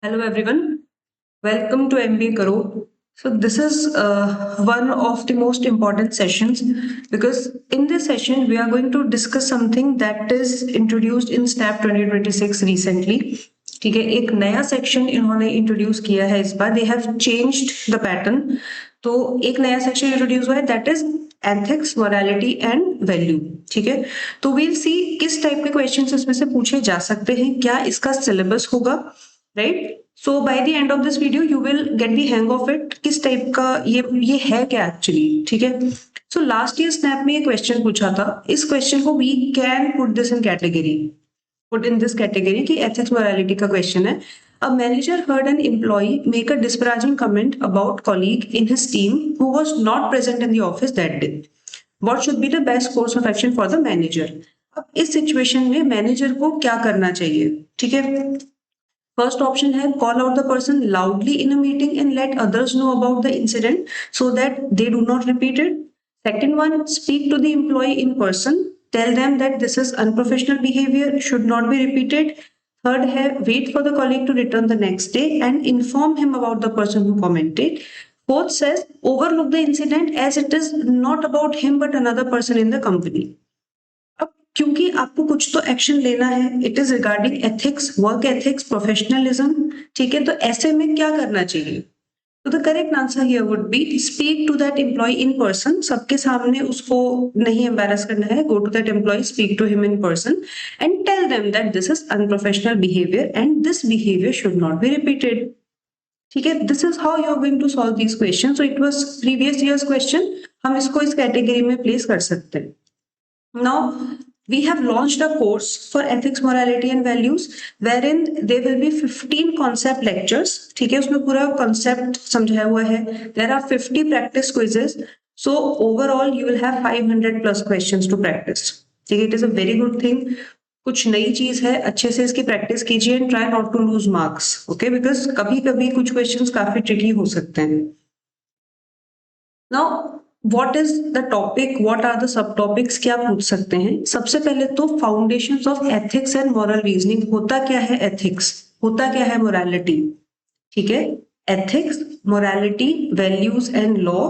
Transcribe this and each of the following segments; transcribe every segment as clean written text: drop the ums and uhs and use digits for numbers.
Hello everyone, welcome to MBA Karo. So this is one of the most important sessions because in this session we are going to discuss something that is introduced in SNAP 2026 recently. ठीक है, एक नया section इन्होंने introduce किया है इस बार. They have changed the pattern. तो एक नया सेक्शन इंट्रोड्यूस हुआ है that is ethics, morality and value. ठीक है, तो वील सी किस टाइप के क्वेश्चंस इसमें से पूछे जा सकते हैं, क्या इसका सिलेबस होगा, right. So by the end of this video you will get the hang of it, किस टाइप का ये है क्या एक्चुअली. ठीक है, सो लास्ट ईयर स्नैप में ये क्वेश्चन पूछा था. इस क्वेश्चन को we can put this in category, put in this category की एथिक्स मोरालिटी का क्वेश्चन है. A manager heard an employee make a disparaging comment about colleague in his team who was not present in the office that day. What should be the best course of action for the manager? अब इस situation में manager को क्या करना चाहिए. ठीक है, first option है call out the person loudly in a meeting and let others know about the incident so that they do not repeat it. Second one, speak to the employee in person, tell them that this is unprofessional behavior, should not be repeated. Third है wait for the colleague to return the next day and inform him about the person who commented. Fourth says overlook the incident as it is not about him but another person in the company. अब क्योंकि आपको कुछ तो action लेना है, it is regarding ethics, work ethics, professionalism. ठीक है, तो ऐसे में क्या करना चाहिए. तो the correct answer here would be speak to that employee in person. सबके सामने उसको नहीं एम्बैरस करना है. Go to that employee, speak to him in person and tell them that this is unprofessional behaviour and this behaviour should not be repeated. ठीक है, this is how you are going to solve this question. So it was previous years question, हम इसको इस category में place कर सकते हैं. Now we have launched a course for ethics, morality and values wherein there will be 15 concept lectures. ठीक है, उसमें पूरा concept समझाया हुआ है. There are 50 practice quizzes. So overall you will have 500 plus questions to practice. ठीक है, it is a very good thing. कुछ नई चीज है, अच्छे से इसकी प्रैक्टिस कीजिए and try not to lose marks. Okay, because कभी-कभी कुछ questions काफी tricky हो सकते हैं. Now what is the topic, what are the subtopics, क्या पूछ सकते हैं. सबसे पहले तो foundations of ethics and moral reasoning. होता क्या है एथिक्स, होता क्या है मोरालिटी. ठीक है, ethics, morality, values and law,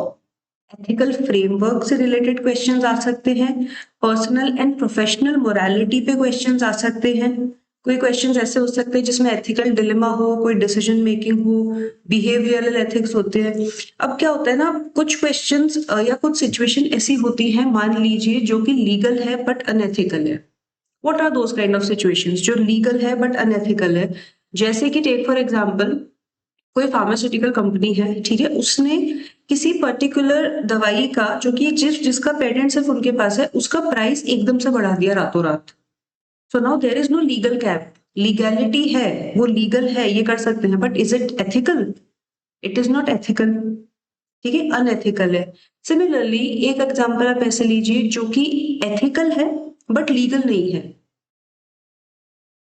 ethical framework से रिलेटेड क्वेश्चंस आ सकते हैं. पर्सनल एंड प्रोफेशनल मोरालिटी पे क्वेश्चंस आ सकते हैं. कोई क्वेश्चंस ऐसे हो सकते हैं जिसमें एथिकल डिलेमा हो, कोई डिसीजन मेकिंग हो, बिहेवियरल एथिक्स होते हैं. अब क्या होता है ना, कुछ क्वेश्चंस या कुछ सिचुएशन ऐसी होती है, मान लीजिए जो कि लीगल है बट अनएथिकल है. What are those kind of situations जो लीगल है बट अनएथिकल है. जैसे कि टेक फॉर एग्जांपल, कोई फार्मास्यूटिकल कंपनी है, ठीक है, उसने किसी पर्टिकुलर दवाई का जो कि जिसका पेटेंट सिर्फ उनके पास है, उसका प्राइस एकदम से बढ़ा दिया रातों रात. So now there is no legal cap. Legality है, वो लीगल है, ये कर सकते हैं, but is it ethical? It is not ethical. ठीक है, अनएथिकल है. सिमिलरली एक एग्जांपल आप ऐसे लीजिए जो कि एथिकल है बट लीगल नहीं है.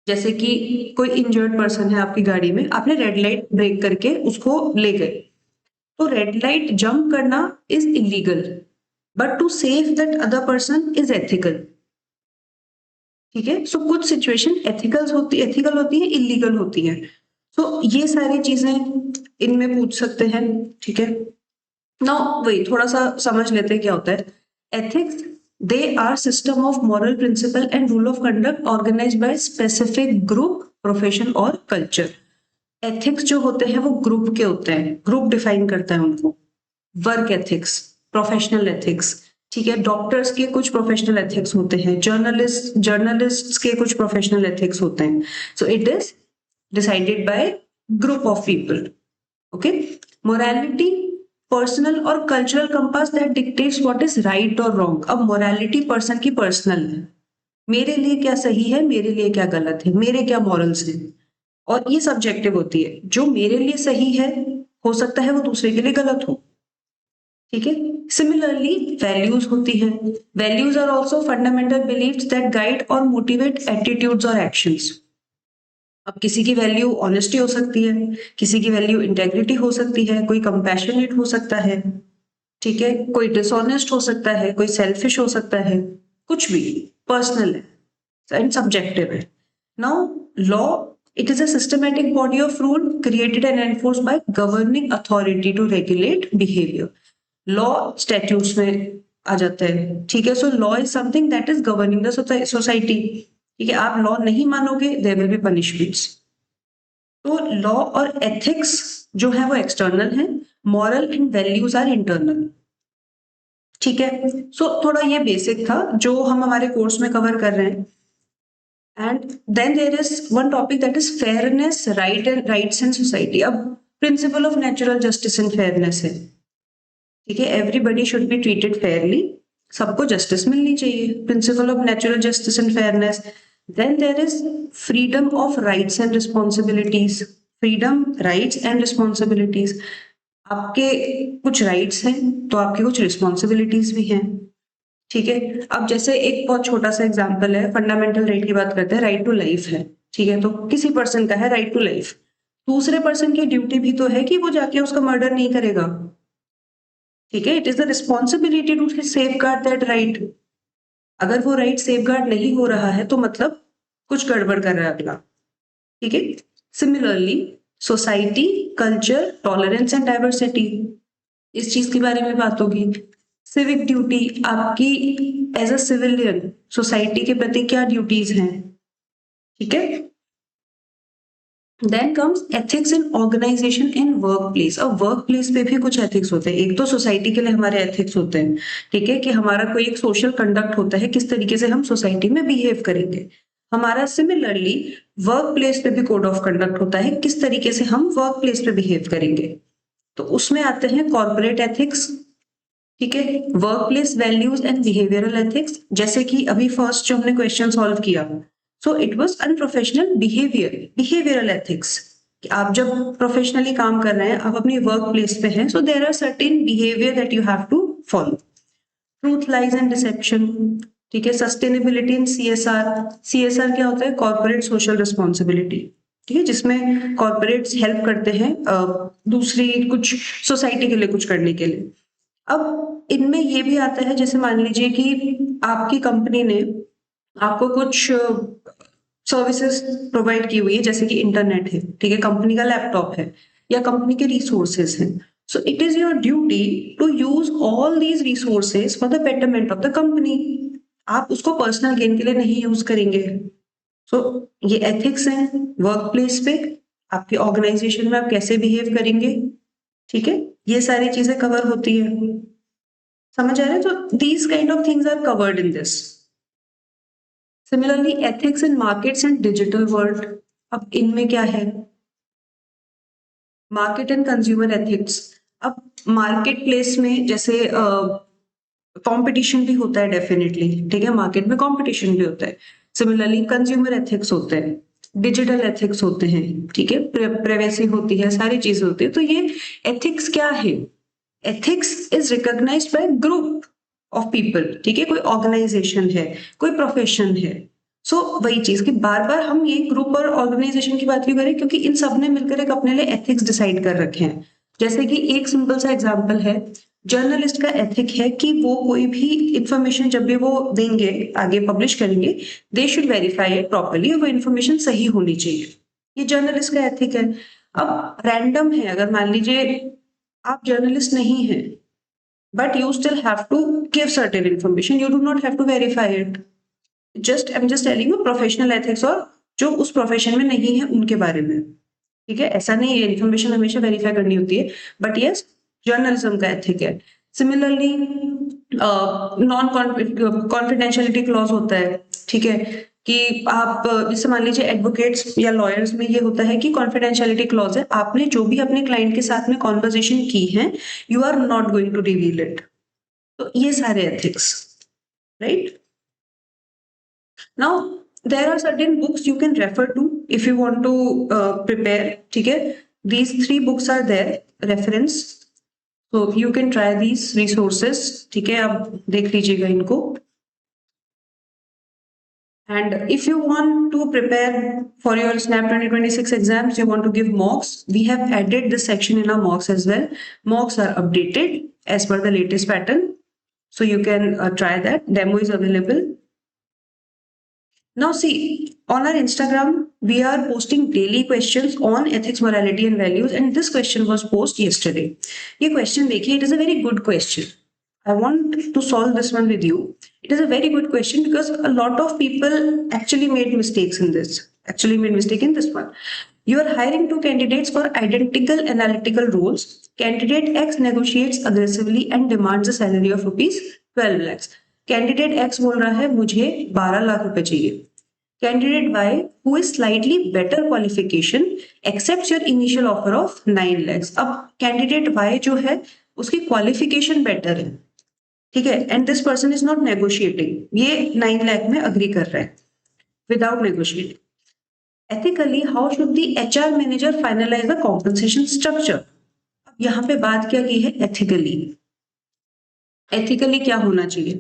जैसे कि कोई इंजर्ड पर्सन है आपकी गाड़ी में, आपने रेड लाइट ब्रेक करके उसको ले गए, तो रेड लाइट जंप करना is illegal but to save that other person is ethical. ठीक है, सो कुछ सिचुएशन एथिकल होती है, इलीगल होती है. सो ये सारी चीजें इनमें पूछ सकते हैं. ठीक है, नाउ वही थोड़ा सा समझ लेते हैं क्या होता है ethics. They are system of moral principle and rule of conduct organised by specific group, profession और कल्चर. एथिक्स जो होते हैं वो ग्रुप के होते हैं, ग्रुप डिफाइन करता है उनको. Work ethics, professional ethics. ठीक है, डॉक्टर्स के कुछ प्रोफेशनल एथिक्स होते हैं, जर्नलिस्ट के कुछ प्रोफेशनल एथिक्स होते हैं. So it is decided by group of people. Okay, morality, personal और cultural compass that dictates what is right और रॉन्ग. अब मोरालिटी पर्सन की पर्सनल है, मेरे लिए क्या सही है, मेरे लिए क्या गलत है, मेरे क्या मॉरल्स हैं, और ये सब्जेक्टिव होती है. जो मेरे लिए सही है हो सकता है वो दूसरे के लिए गलत हो. ठीक है, सिमिलरली वैल्यूज होती हैं. Values are also fundamental beliefs that guide और मोटिवेट एटीट्यूड्स और एक्शंस. अब किसी की वैल्यू ऑनेस्टी हो सकती है, किसी की वैल्यू इंटेग्रिटी हो सकती है, कोई कंपैशनेट हो सकता है. ठीक है, कोई डिसऑनेस्ट हो सकता है, कोई सेल्फिश हो सकता है, कुछ भी पर्सनल है एंड सब्जेक्टिव है. Now law It is a systematic body of rule created and enforced by governing authority to regulate behavior. Law statutes में आ जाता है, ठीक है. So law is something that is governing the society. ठीक है, आप law नहीं मानोगे, there will be punishments. तो लॉ और एथिक्स जो है वो एक्सटर्नल है, moral and values are internal. ठीक है, सो थोड़ा ये बेसिक था जो हम हमारे कोर्स में कवर कर रहे हैं. And then there is one topic that is fairness, rights and society. अब principle of natural justice and fairness है. ठीक है, everybody should be treated fairly, सबको जस्टिस मिलनी चाहिए. Principle of natural justice and fairness. Then there is freedom of rights and responsibilities. Freedom, rights and responsibilities. आपके कुछ rights हैं तो आपके कुछ रिस्पॉन्सिबिलिटीज भी हैं. ठीक है, अब जैसे एक बहुत छोटा सा एग्जांपल है, फंडामेंटल राइट की बात करते हैं, राइट टू लाइफ है. ठीक है, तो किसी पर्सन का है राइट टू लाइफ, दूसरे पर्सन की ड्यूटी भी तो है कि वो जाके उसका मर्डर नहीं करेगा. ठीक है, it is the responsibility to safeguard that right. अगर वो राइट सेफगार्ड नहीं हो रहा है तो मतलब कुछ गड़बड़ कर रहा है अगला. ठीक है, similarly society, culture, tolerance and diversity, इस चीज के बारे में बात होगी. सिविक ड्यूटी, आपकी एज अ सिविलियन सोसाइटी के प्रति क्या ड्यूटीज हैं. ठीक है, then comes ethics in organisation in work place. अब वर्क प्लेस पे भी कुछ एथिक्स होते हैं. एक तो सोसाइटी के लिए हमारे एथिक्स होते हैं. ठीक है, कि हमारा कोई एक सोशल कंडक्ट होता है, किस तरीके से हम सोसाइटी में बिहेव करेंगे. हमारा सिमिलरली वर्क प्लेस पे भी कोड ऑफ कंडक्ट होता है, किस तरीके से हम वर्क प्लेस पे बिहेव करेंगे. तो उसमें आते हैं कॉर्पोरेट एथिक्स. ठीक है, work place values and behavioural ethics. जैसे कि अभी फर्स्ट जो हमने क्वेश्चन सॉल्व किया, सो it was unprofessional behaviour, behavioural ethics. आप जब प्रोफेशनली काम कर रहे हैं, आप अपनी वर्क प्लेस पे हैं, so there are certain behaviour that you have to follow. Truth, lies and deception. ठीक है, सस्टेनेबिलिटी इन सीएसआर. सीएसआर क्या होता है? Corporate social responsibility. ठीक है, जिसमें कॉर्पोरेट्स हेल्प करते हैं दूसरी कुछ सोसाइटी के लिए कुछ करने के लिए. अब इनमें ये भी आता है, जैसे मान लीजिए कि आपकी कंपनी ने आपको कुछ सर्विसेज प्रोवाइड की हुई है, जैसे कि इंटरनेट है. ठीक है, कंपनी का लैपटॉप है या कंपनी के रिसोर्सेज हैं. So it is your duty to use all these resources for the betterment of the company. आप उसको पर्सनल गेन के लिए नहीं यूज करेंगे. सो ये एथिक्स हैं वर्क प्लेस पे, आपके ऑर्गेनाइजेशन में आप कैसे बिहेव करेंगे. ठीक है, ये सारी चीजें कवर होती है. समझ आ रहा है? तो these kind of things are covered in this. Similarly, ethics in markets and digital world. अब इनमें क्या है? Market and consumer ethics. अब मार्केट प्लेस में जैसे कंपटीशन भी होता है डेफिनेटली. ठीक है, मार्केट में कंपटीशन भी होता है. सिमिलरली कंज्यूमर एथिक्स होते हैं, डिजिटल एथिक्स होते हैं. ठीक है, प्राइवेसी होती है, सारी चीजें होती है. तो ये एथिक्स क्या है? Ethics is recognised by group of people. ठीक है, कोई ऑर्गेनाइजेशन है, कोई प्रोफेशन है. सो वही चीज कि बार बार हम ये ग्रुप और ऑर्गेनाइजेशन की बात क्यों करें, क्योंकि इन सब ने मिलकर एक अपने लिए एथिक्स डिसाइड कर रखे हैं. जैसे कि एक सिंपल सा एग्जांपल है, जर्नलिस्ट का एथिक है कि वो कोई भी इंफॉर्मेशन जब भी वो देंगे, आगे पब्लिश करेंगे, they should verify it properly, और वो इंफॉर्मेशन सही होनी चाहिए. ये जर्नलिस्ट का एथिक है. अब रैंडम है, अगर मान लीजिए आप जर्नलिस्ट नहीं है, but you still have to give certain information, you do not have to verify it. I am just telling you professional ethics, और जो उस प्रोफेशन में नहीं है उनके बारे में. ठीक है, ऐसा नहीं है इन्फॉर्मेशन हमेशा वेरीफाई करनी होती है, बट यस जर्नलिज्म का एथिक है. सिमिलरली नॉन कॉन्फिडेंशियलिटी क्लॉज होता है. ठीक है, कि आप जैसे मान लीजिए एडवोकेट्स या लॉयर्स में ये होता है कि कॉन्फिडेंशियलिटी क्लॉज है, आपने जो भी अपने क्लाइंट के साथ में कॉन्वर्सेशन की है, you are not going to reveal it. तो ये सारे ethics, right. Now, there are certain books you can refer to if you want to prepare. ठीक है, these 3 books are there, reference. So you can try these resources. ठीक है, आप देख लीजिएगा इनको. And if you want to prepare for your SNAP 2026 exams, you want to give mocks, we have added this section in our mocks as well. Mocks are updated as per the latest pattern. So you can try that. Demo is available. Now see, on our Instagram, we are posting daily questions on ethics, morality and values, and this question was posted yesterday. ये question देखिए, it is a very good question. I want to solve this one with you. It is a very good question because a lot of people actually made mistakes in this. Actually made mistake in this one. You are hiring two candidates for identical analytical roles. Candidate X negotiates aggressively and demands a salary of rupees 12 lakhs. Candidate X बोल रहा है मुझे 12 लाख रुपए चाहिए. Candidate Y who is slightly better qualification accepts your initial offer of 9 lakhs. अब candidate Y जो है उसकी क्वालिफिकेशन बेटर है, ठीक है, and this person is not negotiating. ये 9 लाख में अग्री कर रहा है without negotiating. Ethically how should the HR manager finalise the compensation structure. अब यहाँ पे बात क्या की है एथिकली. एथिकली क्या होना चाहिए.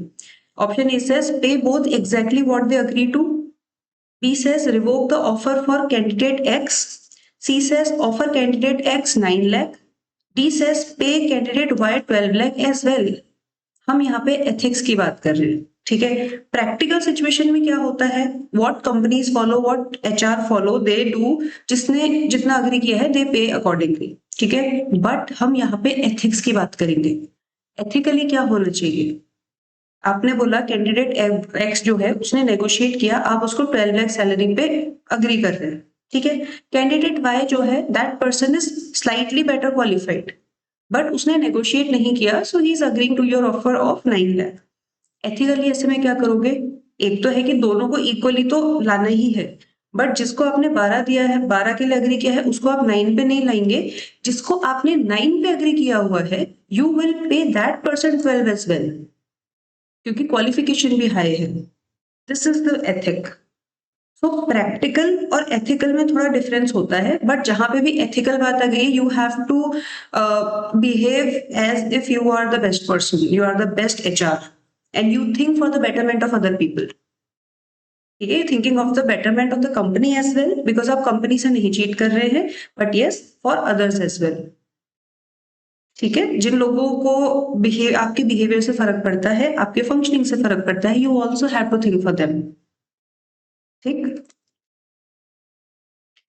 Option A says pay both exactly what they agree to. B says revoke the offer for candidate X. C says offer candidate X 9 lakh. D says pay candidate Y 12 lakh as well. हम यहाँ पे ethics की बात कर रहे हैं, ठीक है. प्रैक्टिकल सिचुएशन में क्या होता है, what companies follow, what HR follow, they do, जिसने जितना अग्री किया है दे पे अकॉर्डिंगली, ठीक है. बट हम यहाँ पे एथिक्स की बात करेंगे. एथिकली क्या होना चाहिए. आपने बोला कैंडिडेट एक्स जो है उसने नेगोशिएट किया, आप उसको 12 लाख सैलरी पे अग्री कर रहे हैं, ठीक है. कैंडिडेट वाई जो है that person is slightly better qualified but उसने नेगोशिएट नहीं किया, so he is agreeing to your offer of 9 lakh. Ethically ऐसे में क्या करोगे. एक तो है कि दोनों को इक्वली तो लाना ही है, बट जिसको आपने 12 दिया है, 12 के लिए अग्री किया है, उसको आप 9 पे नहीं लाएंगे. जिसको आपने 9 पे अग्री किया हुआ है you will pay that person 12 as well, क्योंकि क्वालिफिकेशन भी हाई है. This is the ethic. So practical और एथिकल में थोड़ा डिफरेंस होता है, बट जहां पे भी एथिकल बात आ गई you have to behave as if you are the best person, you are the best HR and you think for the betterment of other people, ठीक है. Thinking of the betterment of the company as well, because आप company से नहीं cheat कर रहे हैं, but yes for others as well, ठीक है. जिन लोगों को आपके बिहेवियर से फर्क पड़ता है, आपके फंक्शनिंग से फर्क पड़ता है, you also have to think for them, ठीक.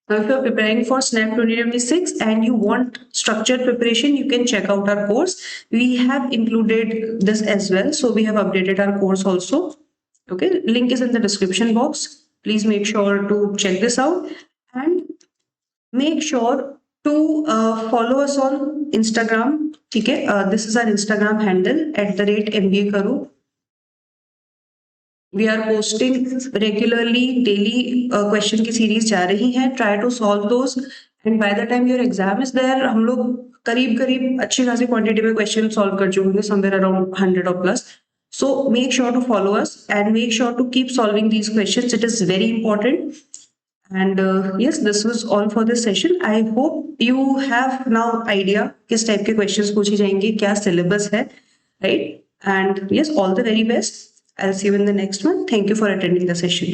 Now, if you are preparing for SNAP 2026 and you want structured preparation, you can check out our course. We have included this as well, so we have updated our course also. Okay, link is in the description box. Please make sure to check this out and make sure to follow us on Instagram. ठीक है, this is our Instagram handle @MBA Karo. We are posting regularly, daily question की series जा रही है. Try to solve those and by the time your exam is there, हम लोग करीब अच्छी खासी quantity में question solve कर चुके होंगे, somewhere around 100 or plus. So make sure to follow us and make sure to keep solving these questions. It is very important. And yes, this was all for this session. I hope you have now idea किस type के questions पूछे जाएंगे, क्या syllabus है, right? And yes, all the very best. I'll see you in the next one. Thank you for attending the session.